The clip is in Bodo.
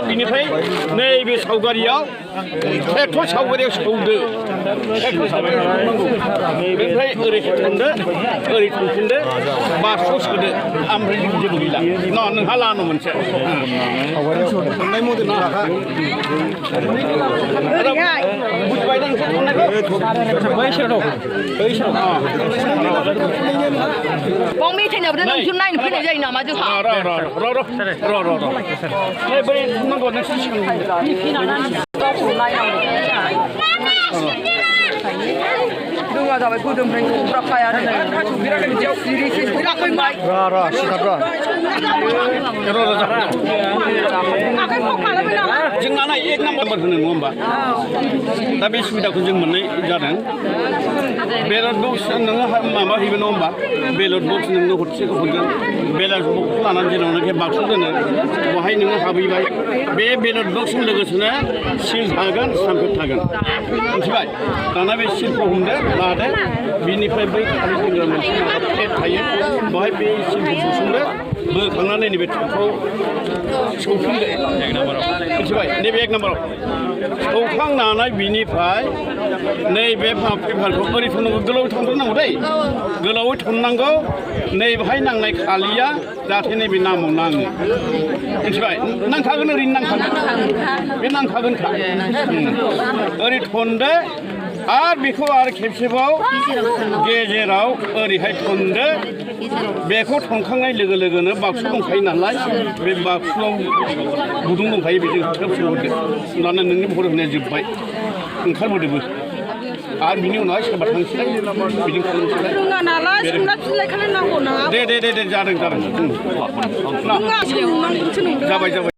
बिनिफ्राय नैबे सावगारियाव ट्रेक्टर सावगारियाव सौदो बेनिफ्राय ओरै थनदो ओरै थनफिनदो बाक्सुआव सोदो ओमफ्राय जेबो गैला नोंहा लानो मोनसे थननाय मडेल बुझबाय दा नोंसोर थननायखौ बाव मेथाइनाबो नोंसोर नायनो फैनाय जायो नामा जोंहा रोङा जाबाय गोदोनिफ्राय संग्राखाया जोंना एक नाम्बार होनो नङा होमबा दा बे सुबिदाखौ जों मोननाय जादों बेलट बक्स नोङो माबा हैगोन नङा होमबा बेलट बक्स नोंनो हरसेखौ हरगोन बेलट बक्सखौ लानानै जेरावनाखि बाक्सु दोनो बहाय नोङो हाबहैबाय बे बेलट बक्सजों लोगोसेनो सिल थागोन स्टाम्पफोर थागोन मिथिबाय दाना बे सिलखौ हमदो लादो बिनिफ्राय बै खालि दोनग्रा मोनसे प्लेट थायो बहाय बे सिलखौ बुसुमदो बोखांनानै नैबे ट्रेक्टराव सौफिनदो मिथिबाय नैबे एक नाम्बाराव सौखांनानै बिनिफ्राय नैबे पेपारखौ ओरै थननांगौ गोलावै थनग्रोनांगौ दै गोलावै थननांगौ नैबेहाय नांनाय खालिया जाहाथे नैबे नामाव नाङो मिथिबाय नांखागोन ओरैनो नांखागोन बे नांखागोनखा ओरै थनदो आरो बेखौ आरो खेबसेबाव गेजेराव ओरैहाय थनदो बेखौ थनखांनाय लोगो लोगोनो बाक्सु दंखायो नालाय बे बाक्सुआव गुदुं दंखायो बेजों थोब सोहरदो होनब्लानो नोंनि भट होनाया जोब्बाय ओंखारबोदोबो आरो बिनि उनावहाय सोरबा थांसैलाय बिदिनो खालामसैलाय रोङा नालाय सोंना फिनलाय खालामनांगौ ना दे जादों जाबाय